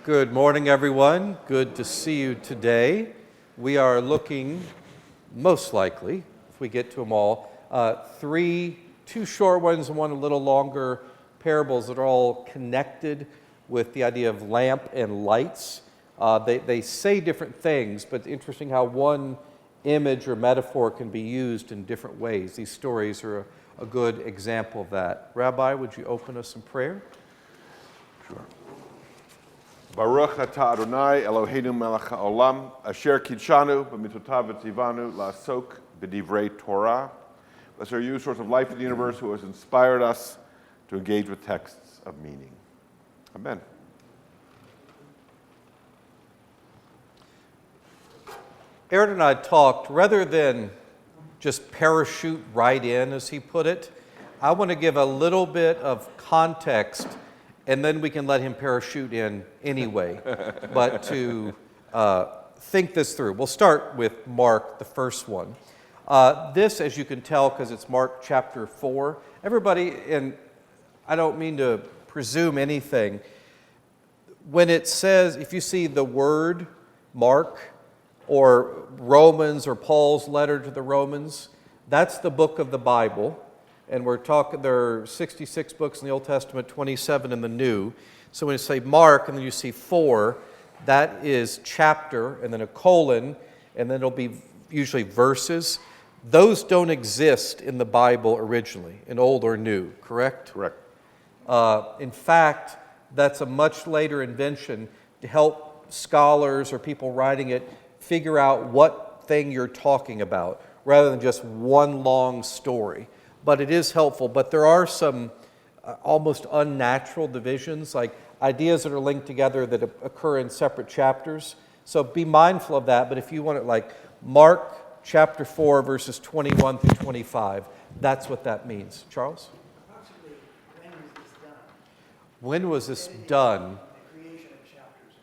Good morning, everyone. Good to see you today. We are looking, most likely, if we get to them all, two short ones and one a little longer, parables that are all connected with the idea of lamp and lights. They say different things, but it's interesting how one image or metaphor can be used in different ways. These stories are a good example of that. Rabbi, would you open us in prayer? Sure. Baruch atah Adonai Eloheinu melech haolam asher kidshanu b'mitotav v'tzivanu la'asok b'divrei Torah. Bless you, source of life in the universe, who has inspired us to engage with texts of meaning. Amen. Aaron and I talked, rather than just parachute right in, as he put it, I want to give a little bit of context, and then we can let him parachute in anyway. But to think this through. We'll start with Mark, the first one. This, as you can tell, because it's Mark chapter 4. Everybody, and I don't mean to presume anything, when it says, if you see the word Mark, or Romans, or Paul's letter to the Romans, that's the book of the Bible. And we're talking, there are 66 books in the Old Testament, 27 in the New. So when you say Mark, and then you see 4, that is chapter, and then a colon, and then it'll be usually verses. Those don't exist in the Bible originally, in Old or New, correct? Correct. In fact, that's a much later invention to help scholars or people writing it figure out what thing you're talking about, rather than just one long story. But it is helpful. But there are some almost unnatural divisions, like ideas that are linked together that occur in separate chapters. So be mindful of that. But if you want it, like Mark chapter 4, verses 21 through 25, that's what that means. Charles? Approximately, when was this done? The creation of chapters.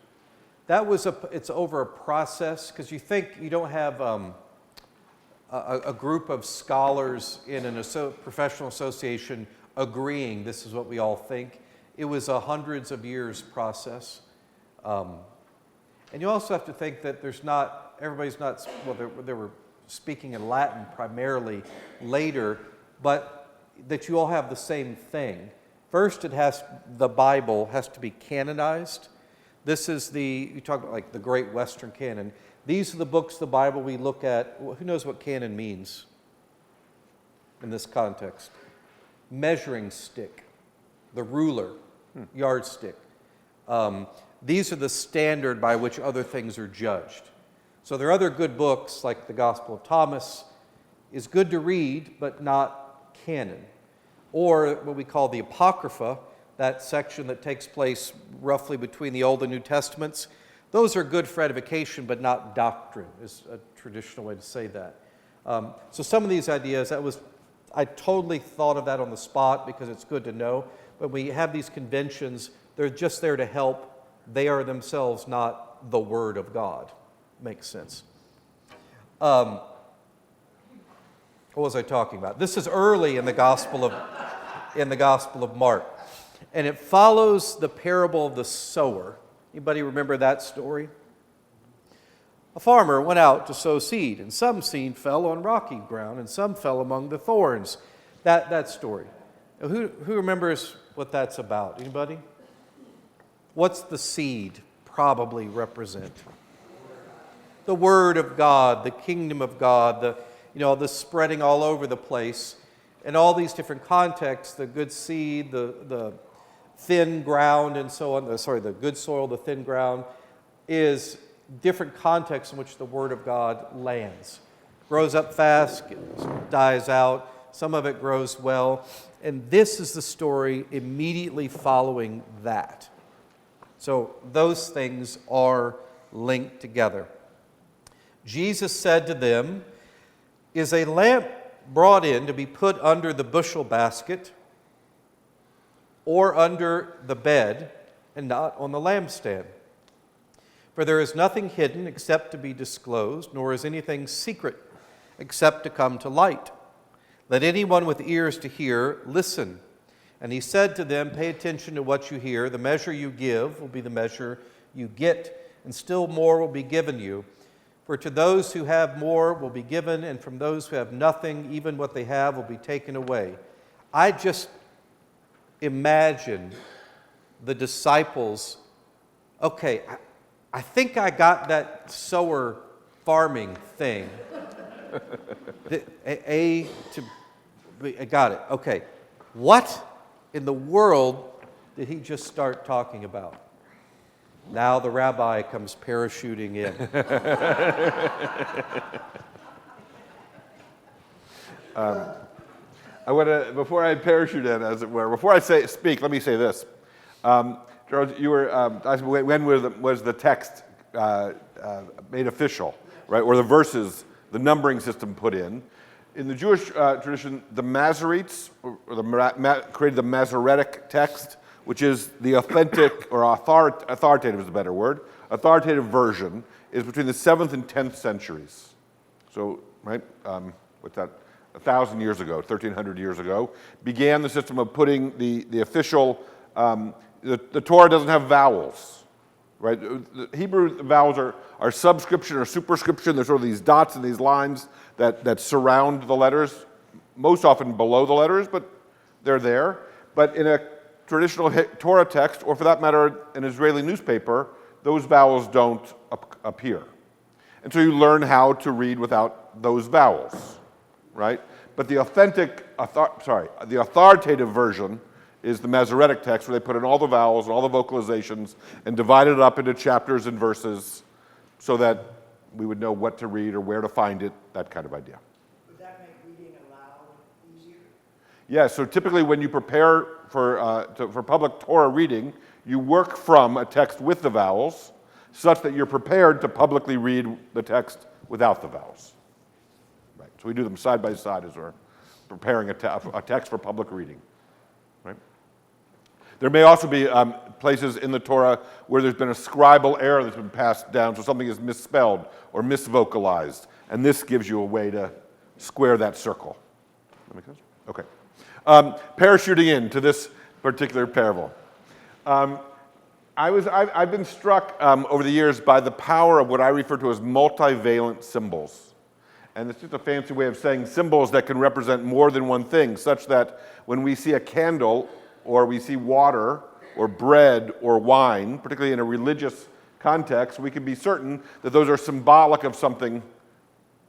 That was it's over a process, because you think you don't have a group of scholars in a professional association agreeing this is what we all think. It was a hundreds of years process. And you also have to think that everybody's not, well, they were speaking in Latin primarily later, but that you all have the same thing. First, the Bible has to be canonized. This is you talk about like the Great Western Canon. These are the books of the Bible we look at. Who knows what canon means in this context? Measuring stick, the ruler, yardstick. These are the standard by which other things are judged. So there are other good books, like the Gospel of Thomas, is good to read, but not canon. Or what we call the Apocrypha, that section that takes place roughly between the Old and New Testaments. Those are good for edification, but not doctrine, is a traditional way to say that. So some of these ideas, I totally thought of that on the spot because it's good to know. But we have these conventions, they're just there to help. They are themselves not the Word of God. Makes sense. What was I talking about? This is early in the Gospel of Mark. And it follows the parable of the sower. Anybody remember that story? A farmer went out to sow seed, and some seed fell on rocky ground, and some fell among the thorns. That story. Who remembers what that's about? Anybody? What's the seed probably represent? The Word of God, the kingdom of God, the spreading all over the place. In all these different contexts, the good seed, the thin ground and so on, the good soil, the thin ground, is different contexts in which the Word of God lands. Grows up fast, dies out, some of it grows well, and this is the story immediately following that. So those things are linked together. Jesus said to them, "Is a lamp brought in to be put under the bushel basket or under the bed and not on the lampstand? For there is nothing hidden except to be disclosed, nor is anything secret except to come to light. Let anyone with ears to hear listen." And he said to them, "Pay attention to what you hear. The measure you give will be the measure you get, and still more will be given you. For to those who have more will be given, and from those who have nothing, even what they have will be taken away. I just imagine the disciples, okay, I think I got that sower farming thing. I got it. Okay. What in the world did he just start talking about? Now the rabbi comes parachuting in. I want to, before I parachute in, as it were, before I speak, let me say this. Charles, you were asking when was the text made official, right? Or the verses, the numbering system put in. In the Jewish tradition, the Masoretes created the Masoretic text, which is the authentic, or authoritative is a better word, authoritative version, is between the 7th and 10th centuries. So, right, what's that, 1,000 years ago, 1,300 years ago, began the system of putting the official, the Torah doesn't have vowels, right? The Hebrew vowels are subscription or superscription. There's sort of these dots and these lines that surround the letters, most often below the letters, but they're there. But in a traditional Torah text, or for that matter, an Israeli newspaper, those vowels don't appear. And so you learn how to read without those vowels, right? But the authoritative version is the Masoretic text, where they put in all the vowels and all the vocalizations and divide it up into chapters and verses so that we would know what to read or where to find it, that kind of idea. Would that make reading aloud easier? Yeah, so typically when you prepare for public Torah reading, you work from a text with the vowels such that you're prepared to publicly read the text without the vowels. Right. So we do them side by side as we're preparing a text for public reading. Right. There may also be places in the Torah where there's been a scribal error that's been passed down, so something is misspelled or misvocalized, and this gives you a way to square that circle. Does that make sense? Okay. Parachuting into this particular parable. I've been struck over the years by the power of what I refer to as multivalent symbols. And it's just a fancy way of saying symbols that can represent more than one thing, such that when we see a candle, or we see water, or bread, or wine, particularly in a religious context, we can be certain that those are symbolic of something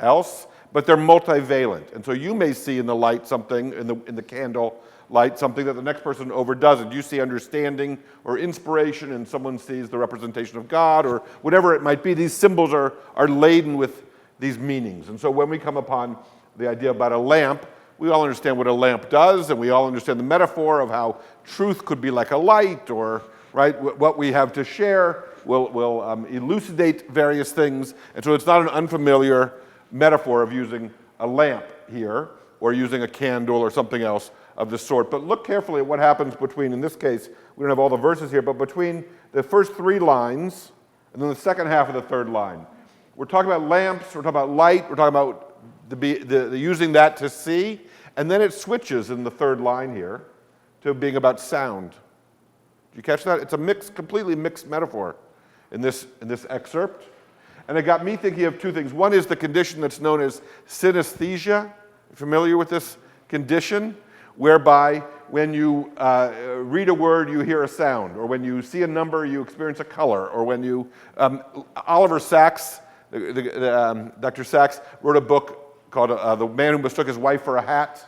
else, but they're multivalent. And so you may see in the light something, in the candle light, something that the next person overdoes it. You see understanding or inspiration, and someone sees the representation of God, or whatever it might be. These symbols are laden with these meanings. And so when we come upon the idea about a lamp, we all understand what a lamp does, and we all understand the metaphor of how truth could be like a light, or right, what we have to share will elucidate various things. And so it's not an unfamiliar metaphor of using a lamp here, or using a candle or something else of the sort. But look carefully at what happens between, in this case, we don't have all the verses here, but between the first 3 lines and then the second half of the 3rd line. We're talking about lamps, we're talking about light, we're talking about the using that to see, and then it switches in the 3rd line here to being about sound. Did you catch that? It's a completely mixed metaphor in this excerpt. And it got me thinking of 2 things. One is the condition that's known as synesthesia. Familiar with this condition? Whereby when you read a word, you hear a sound, or when you see a number, you experience a color, or when you... Oliver Sacks, Dr. Sacks, wrote a book called The Man Who Mistook His Wife for a Hat.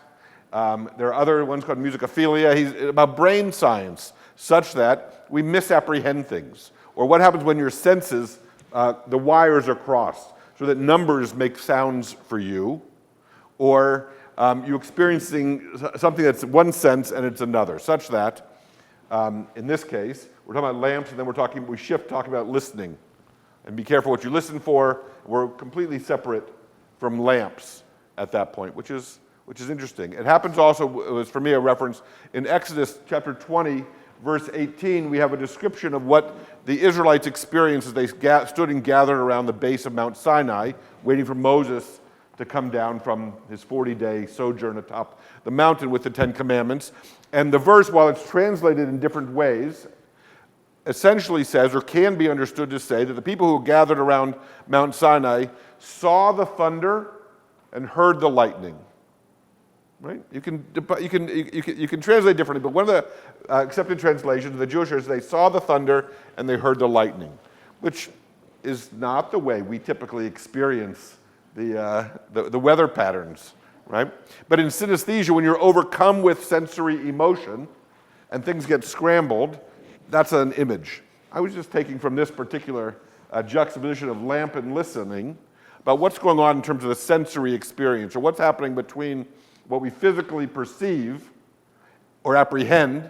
There are other ones called Musicophilia. He's about brain science, such that we misapprehend things. Or what happens when your senses, the wires are crossed, so that numbers make sounds for you, or you experiencing something that's one sense and it's another, such that, in this case, we're talking about lamps, and then we shift talking about listening. And be careful what you listen for. We're completely separate from lamps at that point, which is interesting. It happens also, it was for me a reference, in Exodus chapter 20, verse 18, we have a description of what the Israelites experienced as they stood and gathered around the base of Mount Sinai, waiting for Moses to come down from his 40-day sojourn atop the mountain with the 10 Commandments. And the verse, while it's translated in different ways, essentially says, or can be understood to say, that the people who gathered around Mount Sinai saw the thunder and heard the lightning. Right? You can translate differently, but one of the accepted translations of the Jewish is they saw the thunder and they heard the lightning, which is not the way we typically experience the weather patterns, right? But in synesthesia, when you're overcome with sensory emotion and things get scrambled, that's an image. I was just taking from this particular juxtaposition of lamp and listening about what's going on in terms of the sensory experience, or what's happening between what we physically perceive or apprehend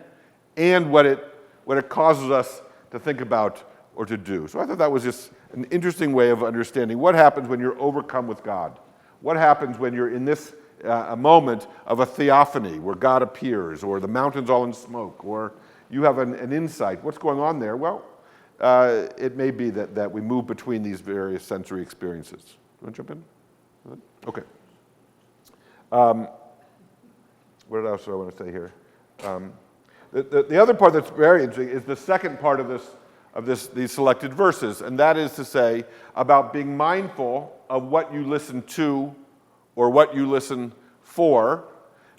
and what it causes us to think about or to do. So I thought that was just an interesting way of understanding what happens when you're overcome with God. What happens when you're in this a moment of a theophany where God appears, or the mountain's all in smoke, or you have an insight. What's going on there? Well, it may be that we move between these various sensory experiences. You want to jump in? Okay. What else do I want to say here? The other part that's very interesting is the second part of these selected verses, and that is to say about being mindful of what you listen to or what you listen for,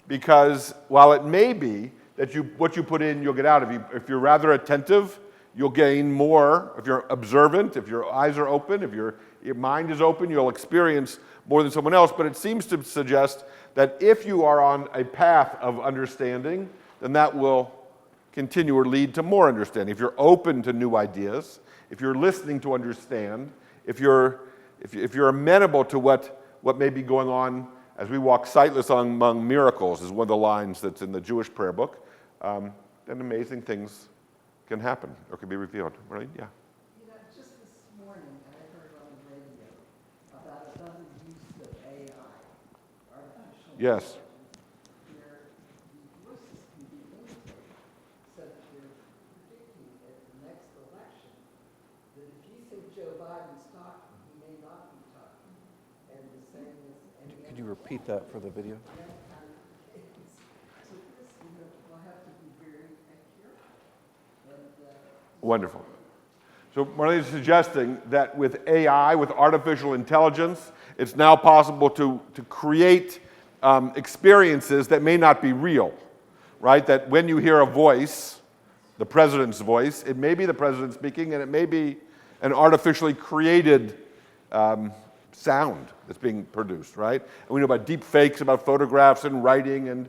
because while it may be that what you put in, you'll get out. If you're rather attentive, you'll gain more. If you're observant, if your eyes are open, if your mind is open, you'll experience more than someone else. But it seems to suggest that if you are on a path of understanding, then that will continue or lead to more understanding. If you're open to new ideas, if you're listening to understand, if you're amenable to what may be going on as we walk sightless among miracles, is one of the lines that's in the Jewish prayer book, then amazing things can happen or can be revealed, right? Yeah. You know, just this morning, I heard on the radio about another use of AI, artificial Yes. intelligence, where the voices can be imitated, so that you're predicting at the next election that if you think Joe Biden's talking, he may not be talking, and the same as any Could you repeat that for the video? other kind of case. So this, will have to be very careful. Wonderful. So Marlene is suggesting that with AI, with artificial intelligence, it's now possible to create experiences that may not be real, right? That when you hear a voice, the president's voice, it may be the president speaking, and it may be an artificially created sound that's being produced, right? And we know about deep fakes, about photographs and writing, and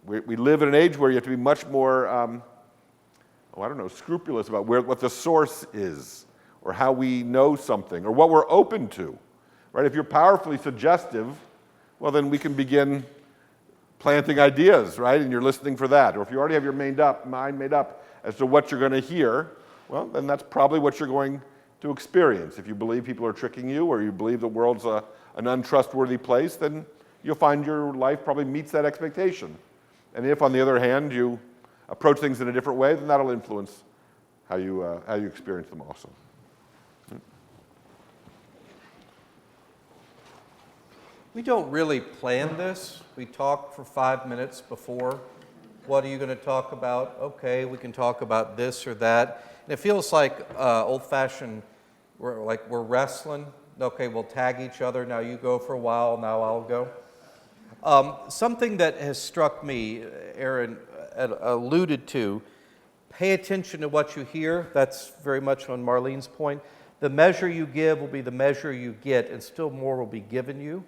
we live in an age where you have to be much more scrupulous about what the source is, or how we know something, or what we're open to, right? If you're powerfully suggestive, well, then we can begin planting ideas, right? And you're listening for that. Or if you already have your mind made up as to what you're going to hear, well, then that's probably what you're going to experience. If you believe people are tricking you, or you believe the world's an untrustworthy place, then you'll find your life probably meets that expectation. And if, on the other hand, you approach things in a different way, then that'll influence how you experience them also. We don't really plan this. We talk for 5 minutes before. What are you going to talk about? Okay, we can talk about this or that. And it feels like old-fashioned, we're wrestling. Okay, we'll tag each other. Now you go for a while, now I'll go. Something that has struck me, Aaron alluded to, pay attention to what you hear. That's very much on Marlene's point. The measure you give will be the measure you get, and still more will be given you.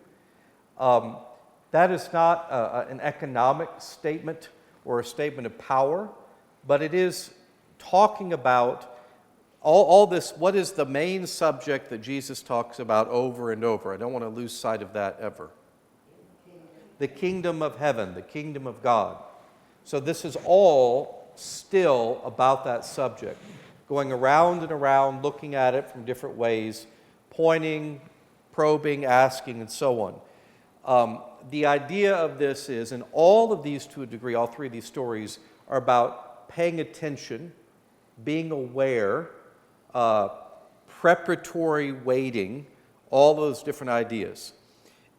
That is not an economic statement or a statement of power, but it is talking about all this. What is the main subject that Jesus talks about over and over? I don't want to lose sight of that ever. The kingdom of heaven, the kingdom of God. So this is all still about that subject, going around and around, looking at it from different ways, pointing, probing, asking, and so on. The idea of this is, and all of these to a degree, all three of these stories are about paying attention, being aware, preparatory waiting, all those different ideas.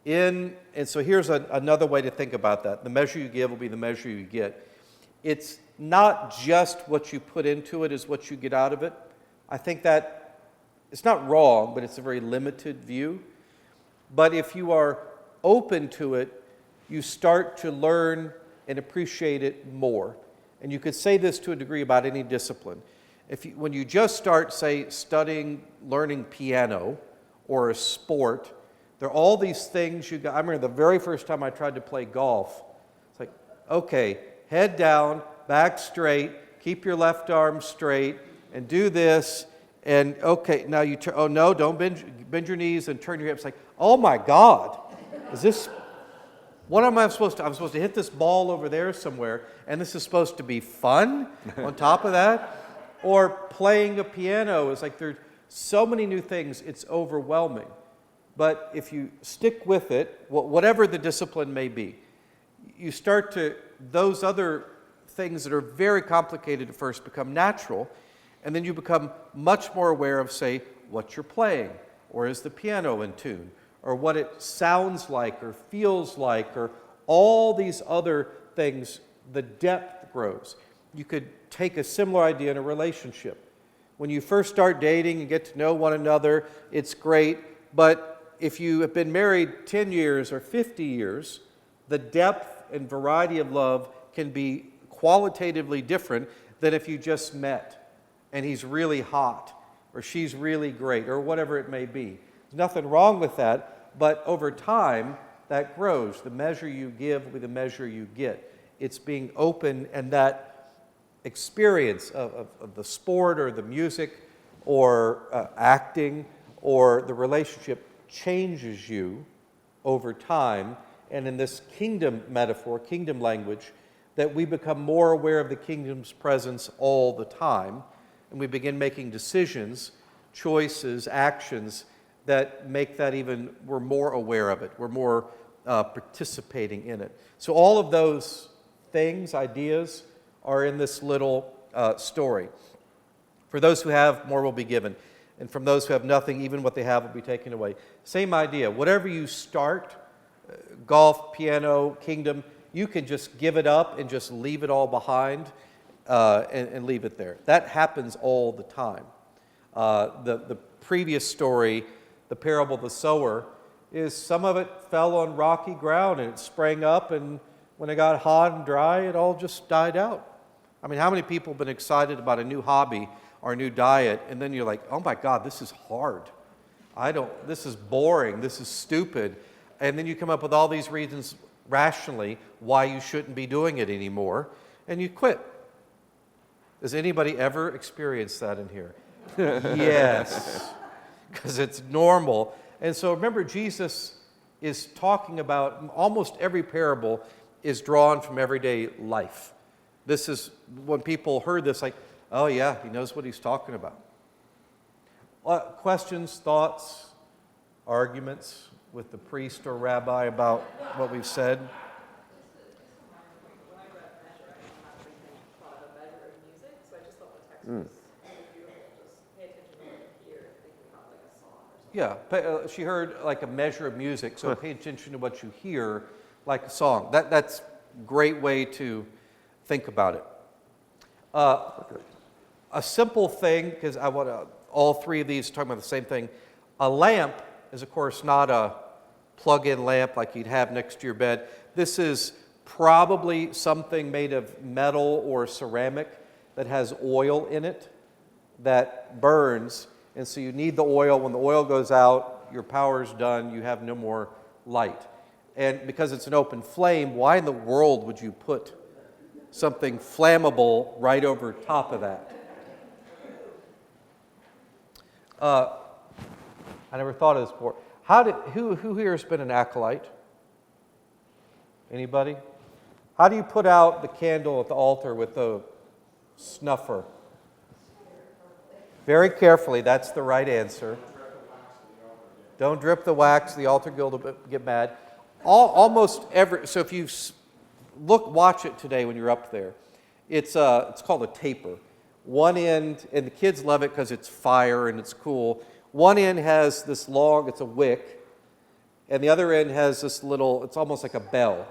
And so here's another way to think about that. The measure you give will be the measure you get. it's not just what you put into it is what you get out of it. I think that it's not wrong, but it's a very limited view. But if you are open to it, you start to learn and appreciate it more. And you could say this to a degree about any discipline. When you just start, say, learning piano or a sport, there are all these things I remember the very first time I tried to play golf. It's like, okay, head down, back straight, keep your left arm straight, and do this. And okay, now you turn. Oh no, don't bend your knees and turn your hips. Like, oh my God, is this? What am I supposed to? I'm supposed to hit this ball over there somewhere, and this is supposed to be fun. On top of that, or playing a piano is like there's so many new things. It's overwhelming. But if you stick with it, whatever the discipline may be, you start to, those other things that are very complicated at first become natural, and then you become much more aware of, say, what you're playing, or is the piano in tune, or what it sounds like or feels like, or all these other things. The depth grows. You could take a similar idea in a relationship. When you first start dating and get to know one another, it's great, but if you have been married 10 years or 50 years, the depth and variety of love can be qualitatively different than if you just met and he's really hot or she's really great or whatever it may be. There's nothing wrong with that, but over time, that grows. The measure you give will be the measure you get. It's being open, and that experience of the sport or the music or acting or the relationship changes you over time, and in this kingdom metaphor, kingdom language, that we become more aware of the kingdom's presence all the time, and we begin making decisions, choices, actions that make that even, we're more aware of it, we're more participating in it. So all of those things, ideas, are in this little story. For those who have, more will be given. And from those who have nothing, even what they have will be taken away. Same idea. Whatever you start, golf, piano, kingdom, you can just give it up and just leave it all behind and leave it there. That happens all the time. The previous story, the parable of the sower, is some of it fell on rocky ground and it sprang up, and when it got hot and dry, it all just died out. I mean, how many people have been excited about a new hobby or a new diet, and then you're like, oh my God, this is hard. This is boring, this is stupid. And then you come up with all these reasons rationally why you shouldn't be doing it anymore, and you quit. Does anybody ever experience that in here? Yes, because it's normal. And so remember, Jesus is talking about, almost every parable is drawn from everyday life. This is, when people heard this, like, oh yeah, he knows what he's talking about. Questions, thoughts, arguments with the priest or rabbi about what we've said? When I read measure, I automatically thought of a measure of music, so I just thought the text was beautiful. Just pay attention to what you hear, think about like a song or something. Yeah, she heard like a measure of music, so pay attention to what you hear like a song. That's a great way to think about it. A simple thing, because I want to, all three of these talking about the same thing. A lamp is, of course, not a plug-in lamp like you'd have next to your bed. This is probably something made of metal or ceramic that has oil in it that burns, and so you need the oil. When the oil goes out, your power's done, you have no more light. And because it's an open flame, why in the world would you put something flammable right over top of that? I never thought of this before. Who here has been an acolyte? Anybody? How do you put out the candle at the altar with the snuffer? Very carefully, that's the right answer. Don't drip the wax, the altar guild will get mad. Almost every, so if you watch it today when you're up there, it's called a taper. One end, and the kids love it because it's fire and it's cool. One end has this long, it's a wick, and the other end has this little, it's almost like a bell.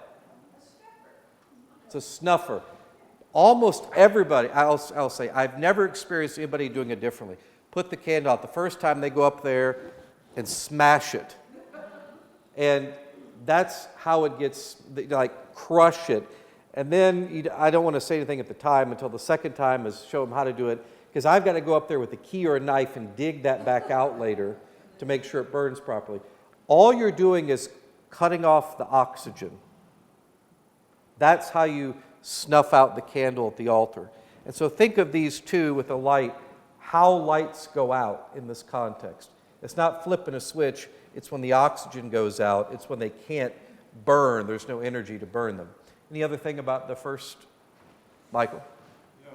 It's a snuffer. almost everybody, I'll say, I've never experienced anybody doing it differently. Put the candle out. The first time they go up there and smash it. And that's how it gets, like, crush it. And then I don't want to say anything at the time until the second time is show them how to do it, because I've got to go up there with a key or a knife and dig that back out later to make sure it burns properly. All you're doing is cutting off the oxygen. That's how you snuff out the candle at the altar. And so think of these two with a light, how lights go out in this context. It's not flipping a switch, it's when the oxygen goes out, it's when they can't burn, there's no energy to burn them. Any other thing about the first, Michael? Yeah,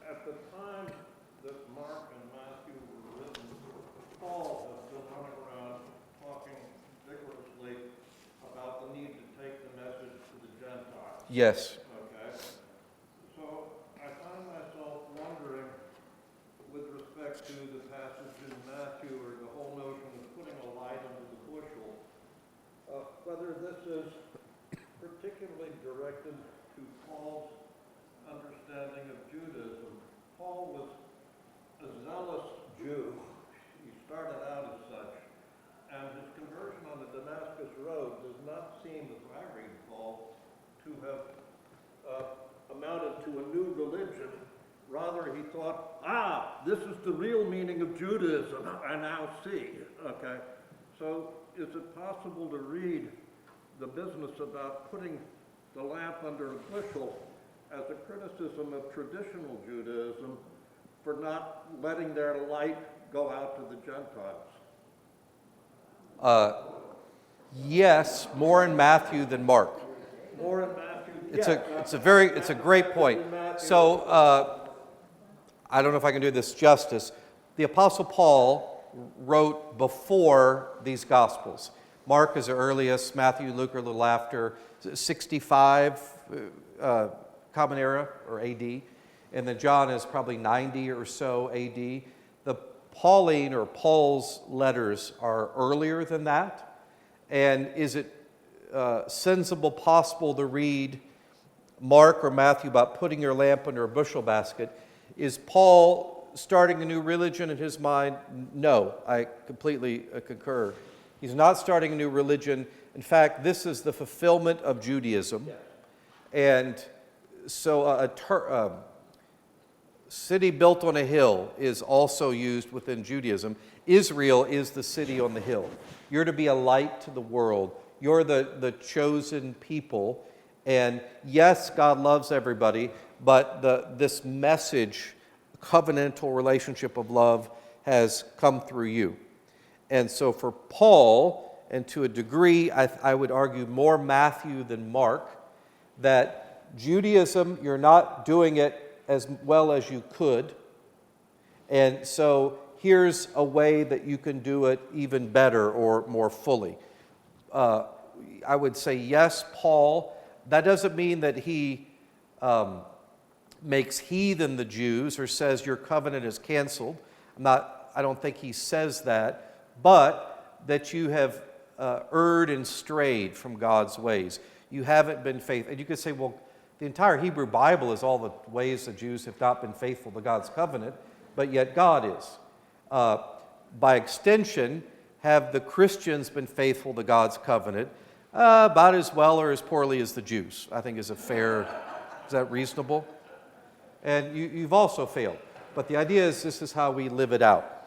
at the time that Mark and Matthew were written, Paul has been running around talking vigorously about the need to take the message to the Gentiles. Yes. Okay? So I find myself wondering, with respect to the passage in Matthew or the whole notion of putting a light under the bushel, whether this is particularly directed to Paul's understanding of Judaism. Paul was a zealous Jew. He started out as such. And his conversion on the Damascus Road does not seem, as I read Paul, to have amounted to a new religion. Rather, he thought, this is the real meaning of Judaism, I now see. Okay, so is it possible to read the business about putting the lamp under a bushel as a criticism of traditional Judaism for not letting their light go out to the Gentiles? Yes, more in Matthew than Mark. More in Matthew. It's a great point. So I don't know if I can do this justice. The Apostle Paul wrote before these Gospels. Mark is the earliest, Matthew, Luke are a little after, 65 Common Era or AD, and then John is probably 90 or so AD. The Pauline or Paul's letters are earlier than that. And is it sensible, possible to read Mark or Matthew about putting your lamp under a bushel basket? Is Paul starting a new religion in his mind? No, I completely concur. He's not starting a new religion. In fact, this is the fulfillment of Judaism. And so a city built on a hill is also used within Judaism. Israel is the city on the hill. You're to be a light to the world. You're the chosen people. And yes, God loves everybody, but this message, covenantal relationship of love, has come through you. And so for Paul, and to a degree, I would argue more Matthew than Mark, that Judaism, you're not doing it as well as you could. And so here's a way that you can do it even better or more fully. I would say yes, Paul. That doesn't mean that he makes heathen the Jews or says your covenant is canceled. I don't think he says that. But that you have erred and strayed from God's ways. You haven't been faithful. And you could say, well, the entire Hebrew Bible is all the ways the Jews have not been faithful to God's covenant, but yet God is. By extension, have the Christians been faithful to God's covenant? About as well or as poorly as the Jews, I think is is that reasonable? And you've also failed. But the idea is this is how we live it out.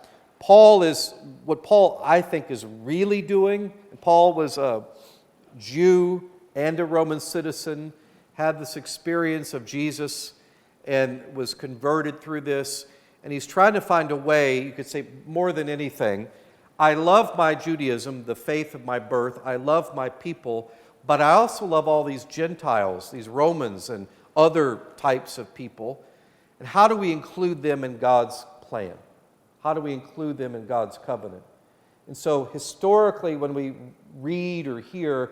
What Paul, I think, is really doing. Paul was a Jew and a Roman citizen, had this experience of Jesus and was converted through this. And he's trying to find a way, you could say more than anything, I love my Judaism, the faith of my birth. I love my people, but I also love all these Gentiles, these Romans and other types of people. And how do we include them in God's plan? How do we include them in God's covenant? And so historically, when we read or hear,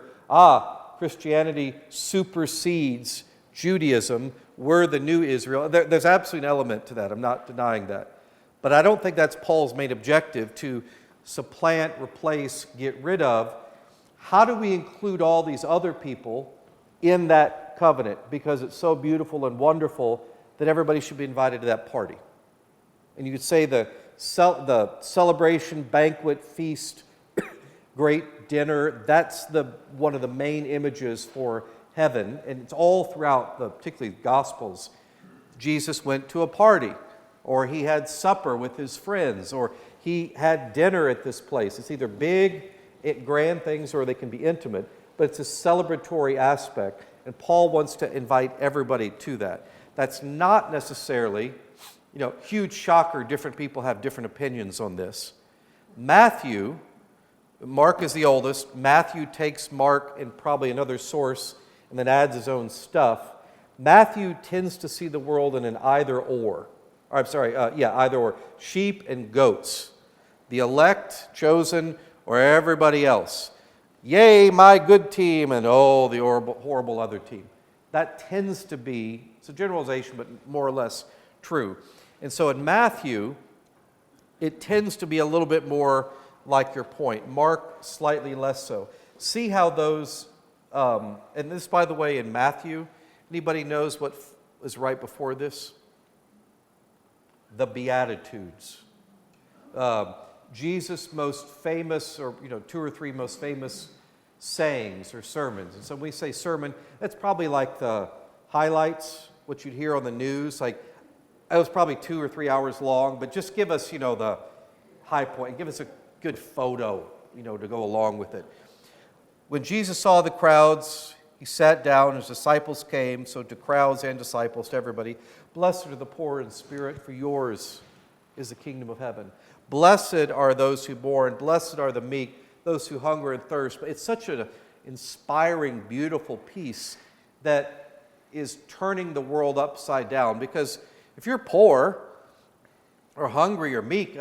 Christianity supersedes Judaism, we're the new Israel, there's absolutely an element to that. I'm not denying that. But I don't think that's Paul's main objective, to supplant, replace, get rid of. How do we include all these other people in that covenant because it's so beautiful and wonderful that everybody should be invited to that party. And you could say the celebration, banquet, feast, great dinner, that's one of the main images for heaven. And it's all throughout, particularly the Gospels. Jesus went to a party, or he had supper with his friends, or he had dinner at this place. It's either big, grand things, or they can be intimate, but it's a celebratory aspect. And Paul wants to invite everybody to that. That's not necessarily, huge shocker, different people have different opinions on this. Mark is the oldest. Matthew takes Mark and probably another source and then adds his own stuff. Matthew tends to see the world in an either or. Either or. Sheep and goats. The elect, chosen, or everybody else. Yay, my good team, and oh, the horrible other team. That tends to be, it's a generalization, but more or less true. And so in Matthew, it tends to be a little bit more like your point. Mark, slightly less so. See how those, and this, by the way, in Matthew, anybody knows what is right before this? The Beatitudes. Jesus' most famous, or 2 or 3 most famous sayings or sermons. And so when we say sermon, that's probably like the highlights, what you'd hear on the news. Like, it was probably 2 or 3 hours long, but just give us, the high point. Give us a good photo, to go along with it. When Jesus saw the crowds, he sat down, his disciples came, so to crowds and disciples, to everybody. Blessed are the poor in spirit, for yours is the kingdom of heaven. Blessed are those who mourn, blessed are the meek, those who hunger and thirst. But it's such an inspiring, beautiful piece that is turning the world upside down. Because if you're poor or hungry or meek,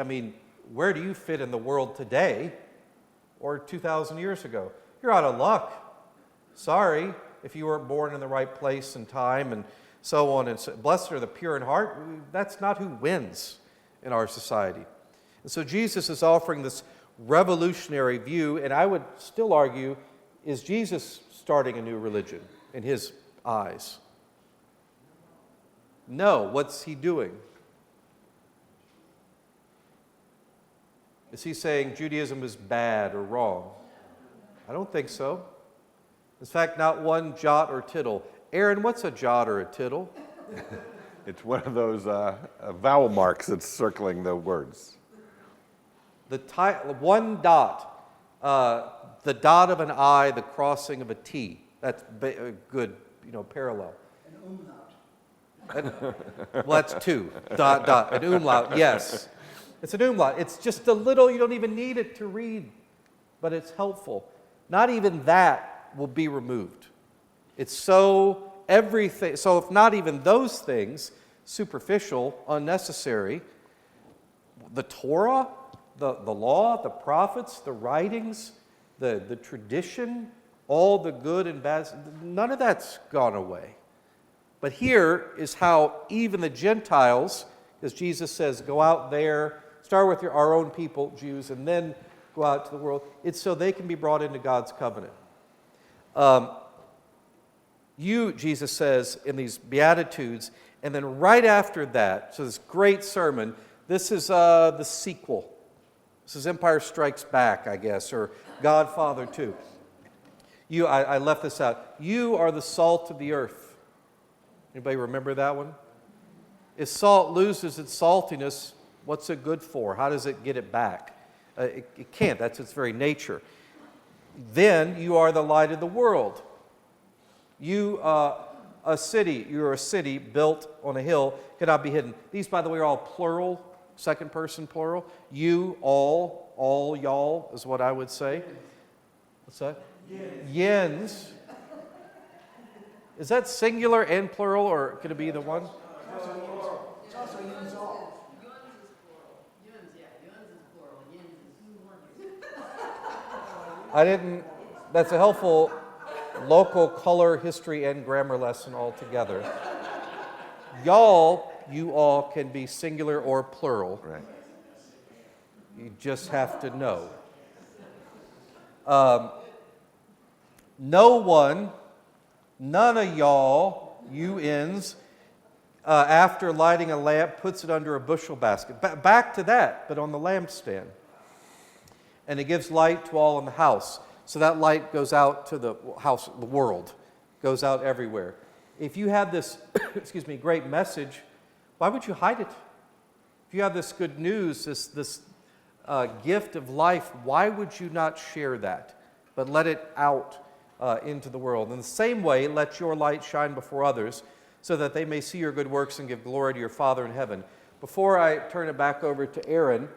where do you fit in the world today or 2,000 years ago? You're out of luck. Sorry if you weren't born in the right place and time and so on. And so, blessed are the pure in heart. That's not who wins in our society. And so Jesus is offering this revolutionary view, and I would still argue, is Jesus starting a new religion in his eyes? No. What's he doing? Is he saying Judaism is bad or wrong? I don't think so. In fact, not one jot or tittle. Aaron, what's a jot or a tittle? It's one of those vowel marks that's circling the words. One dot, the dot of an I, the crossing of a T. That's a good, parallel. An umlaut. Well, that's 2. Dot, dot. An umlaut, yes. It's an umlaut. It's just a little, you don't even need it to read, but it's helpful. Not even that will be removed. It's so everything. So if not even those things, superficial, unnecessary, the Torah, the law, the prophets, the writings, the tradition, all the good and bad, none of that's gone away. But here is how even the Gentiles, as Jesus says, go out there, start with our own people, Jews, and then go out to the world. It's so they can be brought into God's covenant. Jesus says in these Beatitudes, and then right after that, so this great sermon, this is the sequel. This is Empire Strikes Back, I guess, or Godfather 2. I left this out. You are the salt of the earth. Anybody remember that one? If salt loses its saltiness, what's it good for? How does it get it back? It can't. That's its very nature. Then you are the light of the world. You're a city built on a hill, cannot be hidden. These, by the way, are all plural, second person plural. You, all y'all is what I would say. What's that? Yens. Is that singular and plural, or could it be the one? It's also use all. That's a helpful local color, history, and grammar lesson altogether. Y'all, you all can be singular or plural. Right. You just have to know. No one None of y'all, you-ins, after lighting a lamp, puts it under a bushel basket. Back to that, but on the lampstand. And it gives light to all in the house. So that light goes out to the house, the world, goes out everywhere. If you have this, great message, why would you hide it? If you have this good news, this gift of life, why would you not share that, but let it out into the world? In the same way, let your light shine before others, so that they may see your good works and give glory to your Father in heaven. Before I turn it back over to Aaron,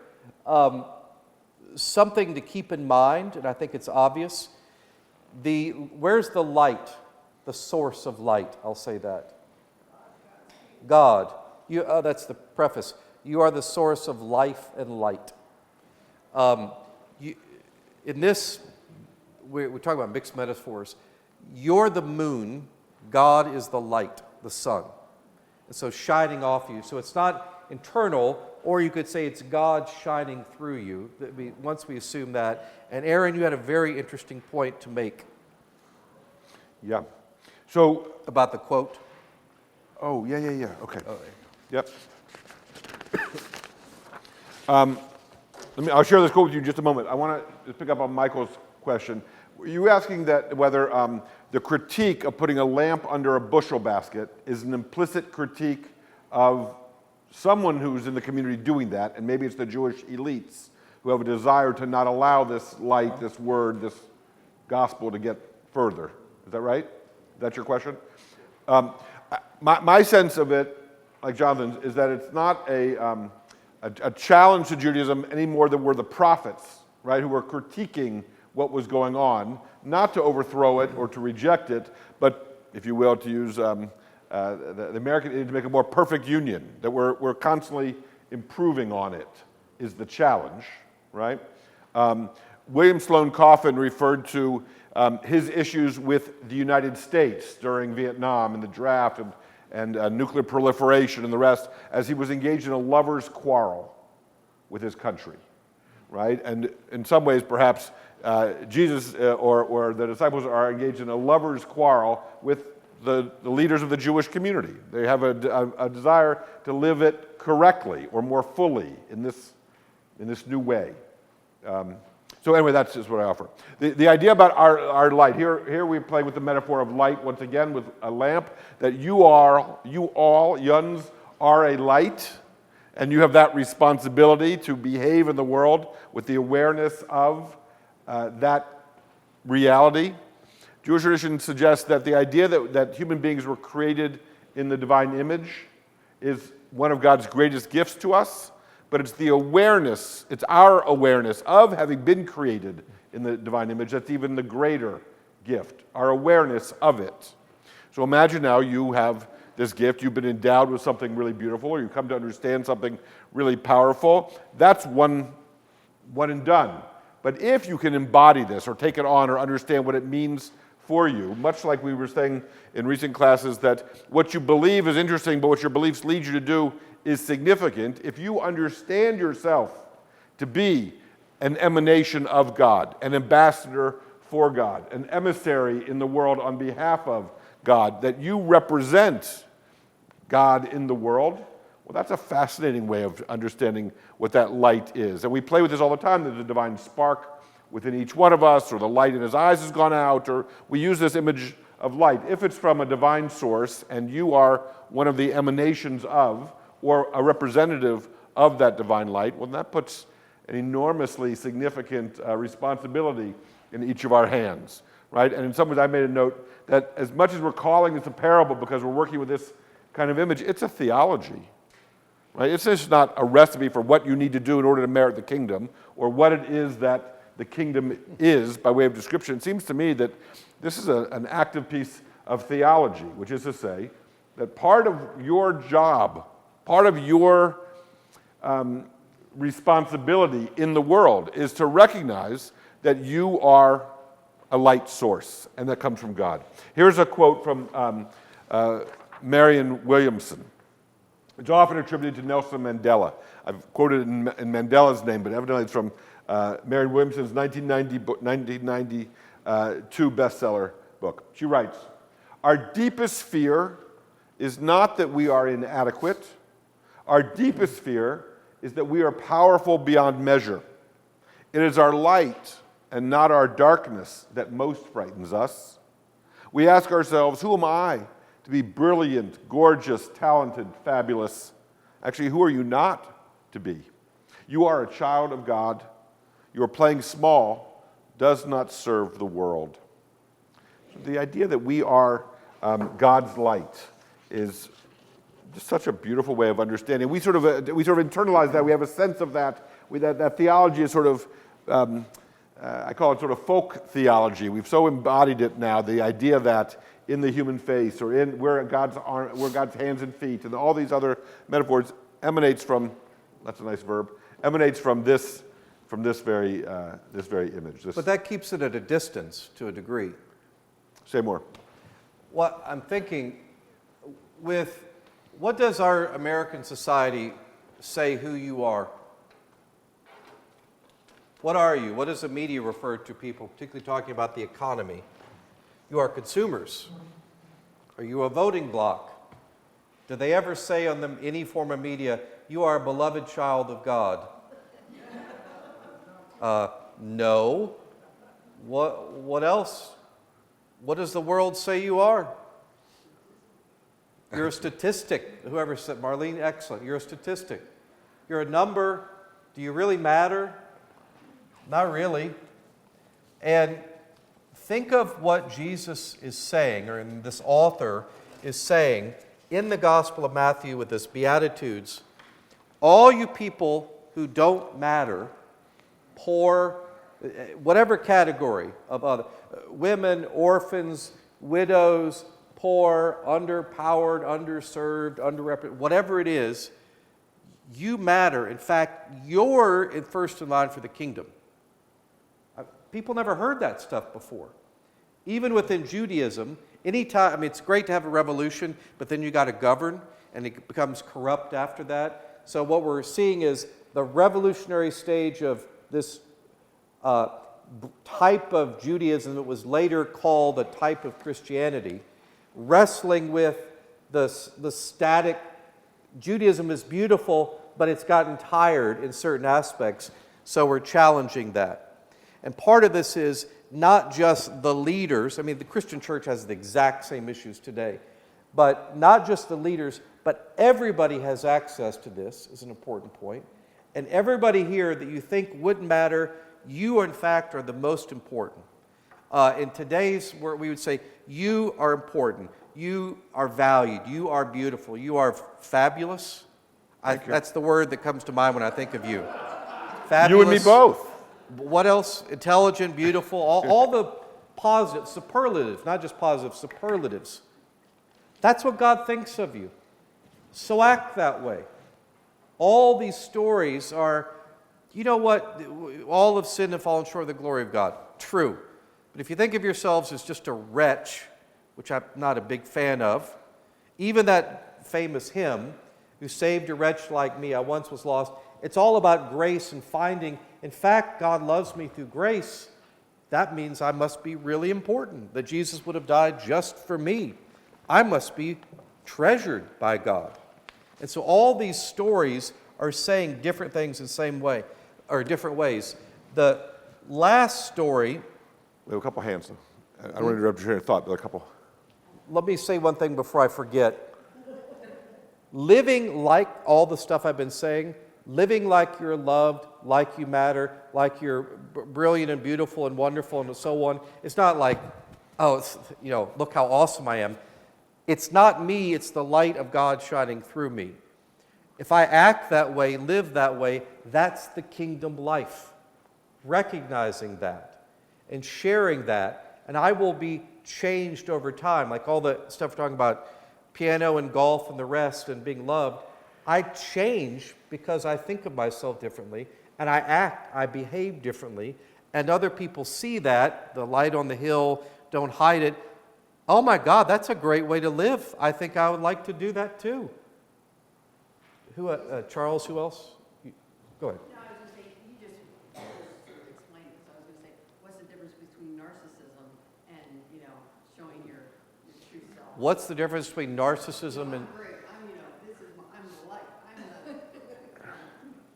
something to keep in mind, and I think it's obvious, where's the light, the source of light? I'll say that. God. That's the preface. You are the source of life and light. In this, we're talking about mixed metaphors. You're the moon, God is the light, the sun. And so shining off you. So it's not internal, or you could say it's God shining through you, once we assume that. And Aaron, you had a very interesting point to make. Yeah. So about the quote. Oh, yeah. Okay. Oh, yep. I'll share this quote with you in just a moment. I want to pick up on Michael's question. Were you asking that whether the critique of putting a lamp under a bushel basket is an implicit critique of someone who's in the community doing that, and maybe it's the Jewish elites who have a desire to not allow this light, this word, this gospel to get further? Is that right? Is that your question? My sense of it, like Jonathan's, is that it's not a challenge to Judaism any more than were the prophets, right, who were critiquing what was going on, not to overthrow it or to reject it, but, if you will, to use the American idiom, to make a more perfect union, that we're constantly improving on it is the challenge, right? William Sloane Coffin referred to his issues with the United States during Vietnam and the draft and nuclear proliferation and the rest as he was engaged in a lover's quarrel with his country, right? And in some ways, perhaps, Jesus or the disciples are engaged in a lover's quarrel with the leaders of the Jewish community. They have a desire to live it correctly or more fully in this new way. So anyway, that's just what I offer. The idea about our light, here we play with the metaphor of light once again with a lamp, that you all, yuns, are a light, and you have that responsibility to behave in the world with the awareness of that reality. Jewish tradition suggests that the idea that human beings were created in the divine image is one of God's greatest gifts to us, but it's our awareness of having been created in the divine image that's even the greater gift, our awareness of it. So imagine now you have this gift, you've been endowed with something really beautiful, or you come to understand something really powerful. That's one and done. But if you can embody this or take it on or understand what it means for you, much like we were saying in recent classes that what you believe is interesting, but what your beliefs lead you to do is significant. If you understand yourself to be an emanation of God, an ambassador for God, an emissary in the world on behalf of God, that you represent God in the world, well, that's a fascinating way of understanding what that light is. And we play with this all the time. There's a divine spark within each one of us, or the light in his eyes has gone out, or we use this image of light. If it's from a divine source and you are one of the emanations of, or a representative of that divine light, well, that puts an enormously significant responsibility in each of our hands, right? And in some ways, I made a note that as much as we're calling this a parable because we're working with this kind of image, it's a theology, right? It's just not a recipe for what you need to do in order to merit the kingdom, or what it is that the kingdom is by way of description. It seems to me that this is an active piece of theology, which is to say that part of your job, part of your responsibility in the world is to recognize that you are a light source, and that comes from God. Here's a quote from Marion Williamson. It's often attributed to Nelson Mandela. I've quoted it in Mandela's name, but evidently it's from Marion Williamson's 1992 bestseller book. She writes, Our deepest fear is not that we are inadequate. Our deepest fear is that we are powerful beyond measure. It is our light and not our darkness that most frightens us. We ask ourselves, who am I to be brilliant, gorgeous, talented, fabulous? Actually, who are you not to be? You are a child of God. Your playing small does not serve the world. The idea that we are God's light is just such a beautiful way of understanding. We sort of internalize that. We have a sense of that. That theology is sort of, I call it sort of folk theology. We've so embodied it now, the idea that in the human face or in where God's hands and feet and all these other metaphors emanates from, that's a nice verb, emanates from this very image. But that keeps it at a distance to a degree. Say more. What I'm thinking, what does our American society say who you are? What are you? What does the media refer to people, particularly talking about the economy? You are consumers. Are you a voting bloc? Do they ever say on any form of media, you are a beloved child of God? No. What else? What does the world say you are? You're a statistic. Whoever said, Marlene, excellent. You're a statistic. You're a number. Do you really matter? Not really. And think of what Jesus is saying, or this author is saying in the Gospel of Matthew with this Beatitudes. All you people who don't matter, poor, whatever category of other, women, orphans, widows, poor, underpowered, underserved, underrepresented, whatever it is, you matter. In fact, you're first in line for the kingdom. People never heard that stuff before. Even within Judaism, anytime, it's great to have a revolution, but then you got to govern, and it becomes corrupt after that. So what we're seeing is the revolutionary stage of this type of Judaism that was later called a type of Christianity, wrestling with the static. Judaism is beautiful, but it's gotten tired in certain aspects, so we're challenging that. And part of this is not just the leaders. The Christian church has the exact same issues today, but not just the leaders, but everybody has access to this, is an important point. And everybody here that you think wouldn't matter, you, in fact, are the most important. In today's where we would say, you are important, you are valued, you are beautiful, you are fabulous. That's the word that comes to mind when I think of you. Fabulous. You and me both. What else? Intelligent, beautiful, all the positive, superlatives, not just positive, superlatives. That's what God thinks of you. So act that way. All these stories are, you know what? All have sinned and fallen short of the glory of God. True. But if you think of yourselves as just a wretch, which I'm not a big fan of, even that famous hymn, who saved a wretch like me, I once was lost, it's all about grace and finding, in fact, God loves me through grace. That means I must be really important, that Jesus would have died just for me. I must be treasured by God. And so all these stories are saying different things in the same way, or different ways. The last story... We have a couple hands, though. I don't want to interrupt your train of thought, but a couple. Let me say one thing before I forget. Living like all the stuff I've been saying, living like you're loved, like you matter, like you're brilliant and beautiful and wonderful and so on. It's not like, look how awesome I am. It's not me, it's the light of God shining through me. If I act that way, live that way, that's the kingdom life. Recognizing that and sharing that, and I will be changed over time. Like all the stuff we're talking about, piano and golf and the rest and being loved, I change because I think of myself differently, and I act, I behave differently, and other people see that, the light on the hill, don't hide it. Oh my God, that's a great way to live. I think I would like to do that too. Charles, who else? Go ahead. No, I was going to say, you just explained it, so I was going to say, what's the difference between narcissism and, showing your What's the difference between narcissism and... Great, I'm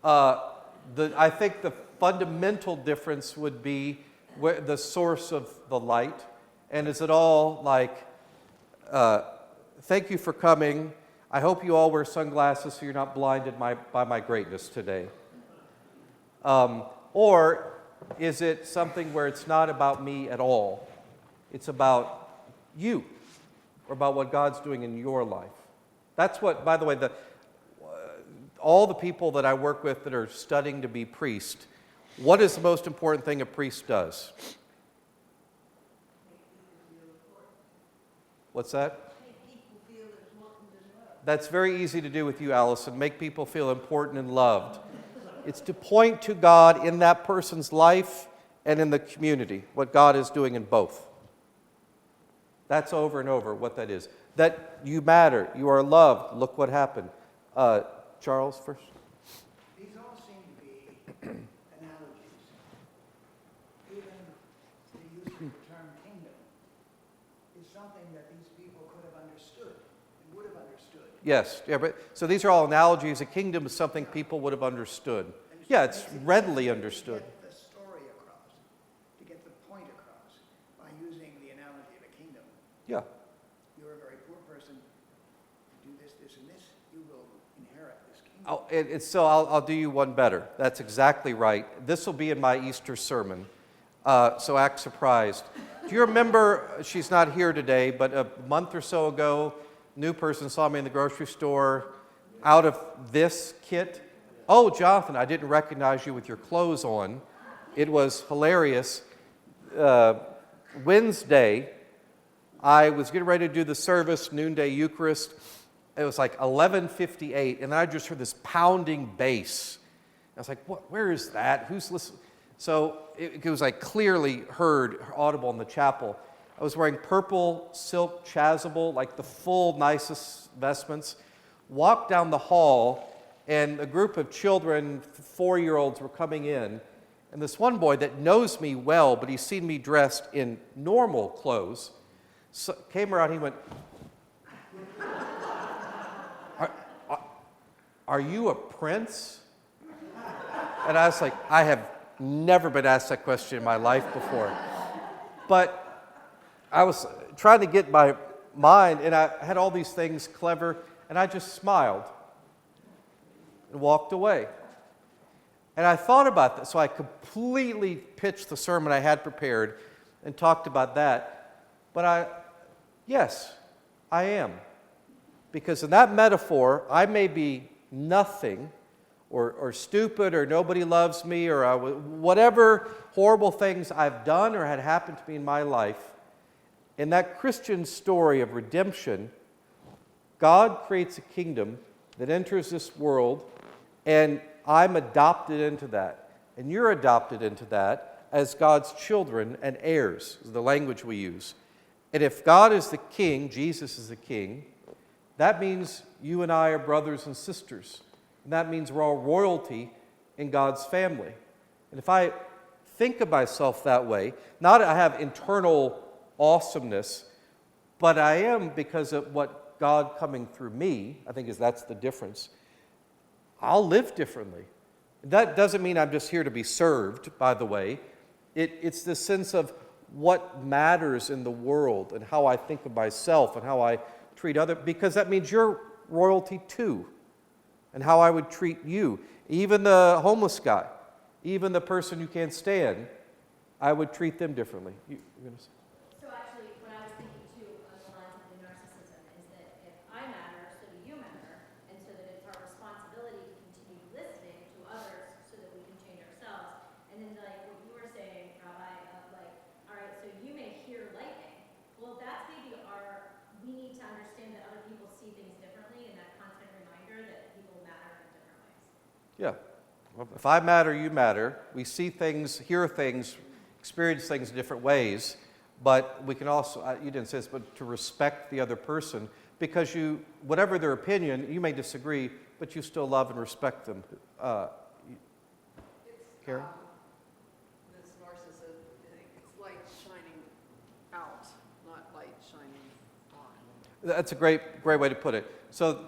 the light, I think the fundamental difference would be the source of the light. And is it all like, thank you for coming. I hope you all wear sunglasses so you're not blinded by my greatness today. Or is it something where it's not about me at all? It's about you, or about what God's doing in your life. That's what, by the way, all the people that I work with that are studying to be priests, what is the most important thing a priest does? What's that? That's very easy to do with you, Allison. Make people feel important and loved. It's to point to God in that person's life and in the community, what God is doing in both. That's over and over what that is. That you matter, you are loved. Look what happened. Charles first. These all seem to be analogies. Even the use of the term kingdom is something that these people could have understood and would have understood. Yes, yeah, but so these are all analogies. A kingdom is something people would have understood. Yeah, it's readily understood. To get the story across, to get the point across by using the analogy of a kingdom. Yeah. You're a very poor person. You do this, this, and this. You will inherit this kingdom. So I'll do you one better. That's exactly right. This will be in my Easter sermon. So act surprised. Do you remember, she's not here today, but a month or so ago, a new person saw me in the grocery store out of this kit. Oh, Jonathon, I didn't recognize you with your clothes on. It was hilarious. Wednesday, I was getting ready to do the service, noonday Eucharist. It was like 11:58, and then I just heard this pounding bass. I was like, "What? Where is that? Who's listening?" So it was like clearly heard, audible in the chapel. I was wearing purple silk chasuble, like the full nicest vestments. Walked down the hall, and a group of children, 4-year-olds, were coming in. And this one boy that knows me well, but he's seen me dressed in normal clothes, came around, he went, are you a prince? And I was like, I have never been asked that question in my life before. But I was trying to get my mind, and I had all these things clever, and I just smiled and walked away. And I thought about that, so I completely pitched the sermon I had prepared and talked about that. But yes, I am. Because in that metaphor, I may be nothing, or stupid, or nobody loves me, or whatever horrible things I've done or had happened to me in my life. In that Christian story of redemption, God creates a kingdom that enters this world, and I'm adopted into that. And you're adopted into that as God's children and heirs, is the language we use. And if God is the king, Jesus is the king, that means you and I are brothers and sisters. And that means we're all royalty in God's family. And if I think of myself that way, not I have internal awesomeness, but I am because of what God coming through me, I think that's the difference. I'll live differently. That doesn't mean I'm just here to be served, by the way. It's the sense of what matters in the world and how I think of myself and how I treat others, because that means you're royalty too, and how I would treat you. Even the homeless guy, even the person you can't stand, I would treat them differently. You're going to say? So actually, what I was thinking too along the lines of the narcissism is that if I matter, so do you matter, and so that it's our responsibility to continue listening to others so that we can change ourselves. And then like what you were saying, Rabbi, of like, all right, so you may hear lightning. Well, that's maybe we need to understand that other people see things differently, and that constant reminder that people matter in different ways. Yeah. Well, if I matter, you matter. We see things, hear things, experience things in different ways, but we can also, you didn't say this, but to respect the other person, because whatever their opinion, you may disagree, but you still love and respect them. Karen? This narcissism, it's light shining out, not light shining on. That's a great way to put it. So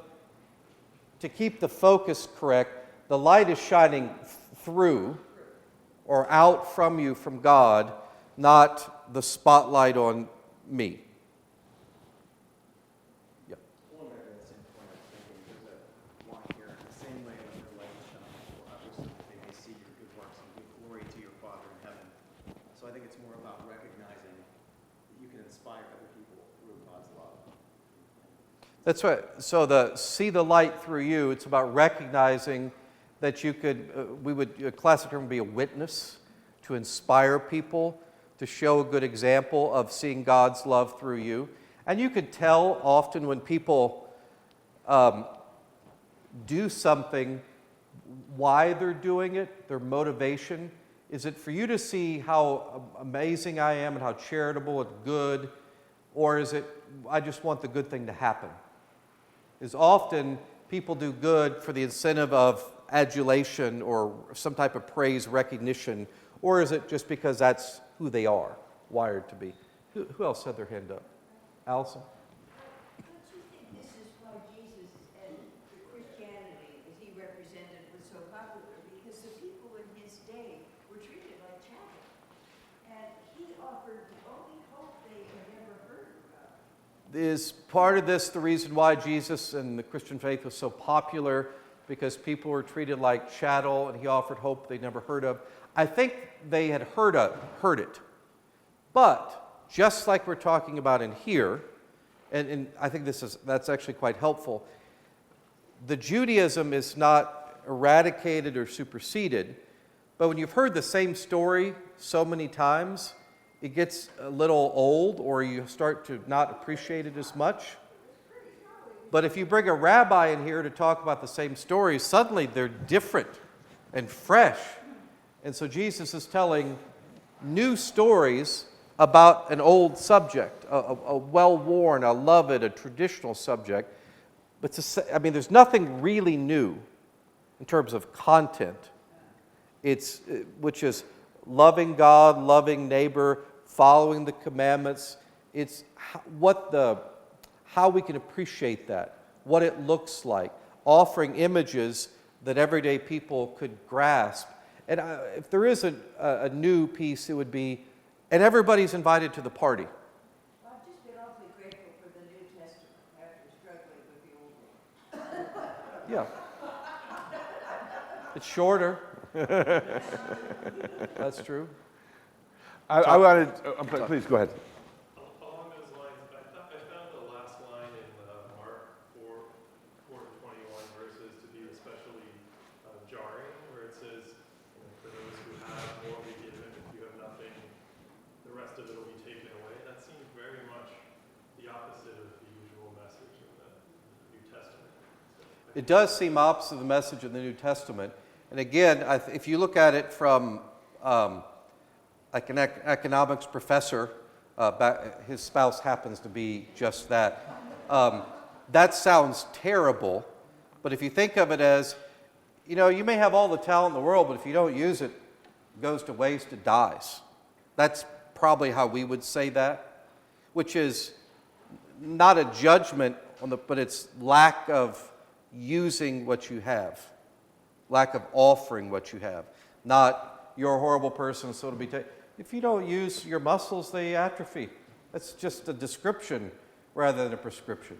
to keep the focus correct, the light is shining through or out from you, from God, not the spotlight on me. Yeah. Well, back to that same point, I was thinking there's a line here, the same way when your light is shining before others, so that they may see your good works and give glory to your Father in heaven. So I think it's more about recognizing that you can inspire other people through God's love. That's right. So see the light through you, it's about recognizing that you could, a classic term would be a witness, to inspire people, to show a good example of seeing God's love through you. And you could tell often when people do something, why they're doing it, their motivation. Is it for you to see how amazing I am and how charitable and good, or is it, I just want the good thing to happen? Is often people do good for the incentive of adulation or some type of praise, recognition, or is it just because that's who they are, wired to be? Who else had their hand up? Allison? Don't you think this is why Jesus and the Christianity as he represented was so popular? Because the people in his day were treated like chattel. And he offered the only hope they had ever heard about. Is part of this the reason why Jesus and the Christian faith was so popular? Because people were treated like chattel and he offered hope they'd never heard of. I think they had heard it. But just like we're talking about in here, and I think that's actually quite helpful, the Judaism is not eradicated or superseded, but when you've heard the same story so many times, it gets a little old or you start to not appreciate it as much. But if you bring a rabbi in here to talk about the same stories, suddenly they're different and fresh. And so Jesus is telling new stories about an old subject, a well-worn, a loved, a traditional subject. But there's nothing really new in terms of content. Which is loving God, loving neighbor, following the commandments. It's how we can appreciate that, what it looks like, offering images that everyday people could grasp. And if there is a new piece, it would be, and everybody's invited to the party. I've just been awfully grateful for the New Testament after struggling with the Old One. Yeah. It's shorter. That's true. I wanted, please go ahead. Along those lines, I found the last line in Mark 4:21 verses to be especially jarring, where it says, for those who have more will be given, if you have nothing, the rest of it will be taken away. That seems very much the opposite of the usual message of the New Testament. It does seem opposite of the message of the New Testament. And again, if you look at it from like an economics professor, his spouse happens to be just that. That sounds terrible, but if you think of it as, you may have all the talent in the world, but if you don't use it, it goes to waste, it dies. That's probably how we would say that, which is not a judgment but it's lack of using what you have, lack of offering what you have. Not you're a horrible person, so it'll be taken. If you don't use your muscles, they atrophy. That's just a description rather than a prescription.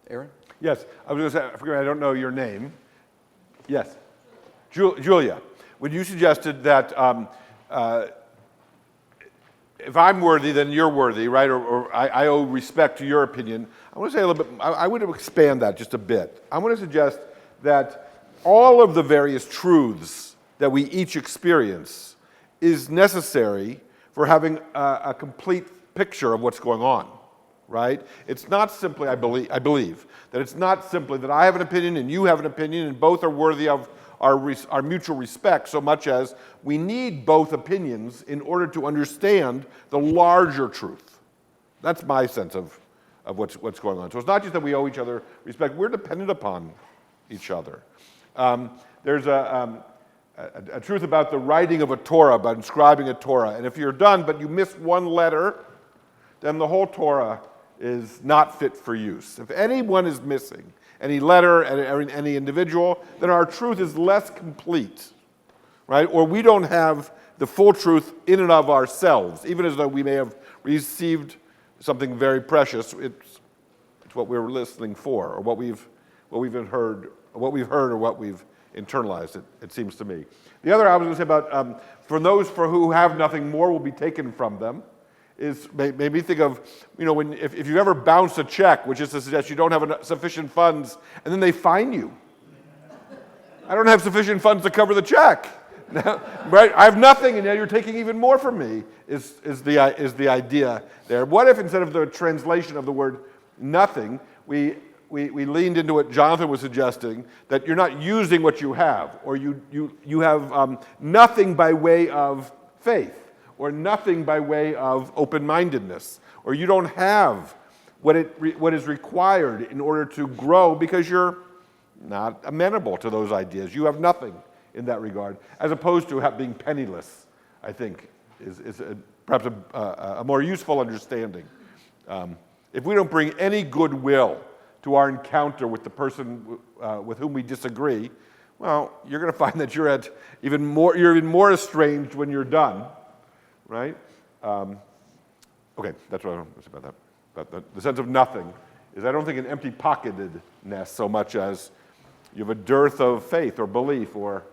Aaron? Yes, I was going to say, I don't know your name. Yes, Julia. When you suggested that if I'm worthy, then you're worthy, right? Or I owe respect to your opinion. I want to say a little bit, I would expand that just a bit. I want to suggest that all of the various truths that we each experience is necessary for having a complete picture of what's going on, right? It's not simply, I believe, that it's not simply that I have an opinion and you have an opinion and both are worthy of our mutual respect so much as we need both opinions in order to understand the larger truth. That's my sense of what's going on. So it's not just that we owe each other respect, we're dependent upon each other. There's a truth about the writing of a Torah, about inscribing a Torah. And if you're done, but you miss one letter, then the whole Torah is not fit for use. If anyone is missing, any letter, any individual, then our truth is less complete, right? Or we don't have the full truth in and of ourselves, even as though we may have received something very precious. It's what we're listening for, or what we've heard, or what we've internalized. It seems to me. The other I was going to say about for those for who have nothing more will be taken from them is made me think of, if you've ever bounced a check, which is to suggest you don't have sufficient funds, and then they fine you. I don't have sufficient funds to cover the check. Right? I have nothing, and now you're taking even more from me, is the idea there. What if instead of the translation of the word nothing, we leaned into what Jonathon was suggesting, that you're not using what you have, or you have nothing by way of faith, or nothing by way of open-mindedness, or you don't have what is required in order to grow because you're not amenable to those ideas. You have nothing in that regard, as opposed to being penniless, I think, is perhaps a more useful understanding. If we don't bring any goodwill to our encounter with the person with whom we disagree, well, you're going to find that you're even more estranged when you're done, right? Okay, that's what I want to say about that. But the sense of nothing is, I don't think, an empty-pocketedness so much as you have a dearth of faith or belief, or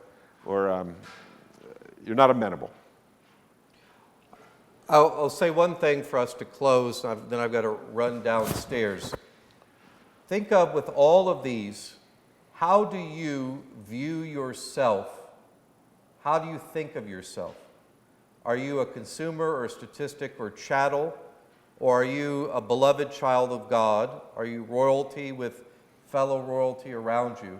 you're not amenable. I'll say one thing for us to close, then I've got to run downstairs. Think of, with all of these, how do you view yourself? How do you think of yourself? Are you a consumer or a statistic or chattel? Or are you a beloved child of God? Are you royalty with fellow royalty around you?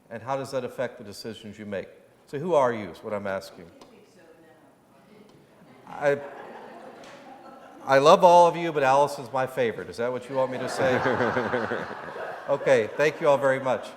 And how does that affect the decisions you make? So who are you is what I'm asking. I love all of you, but Allison's my favorite. Is that what you want me to say? Okay, thank you all very much.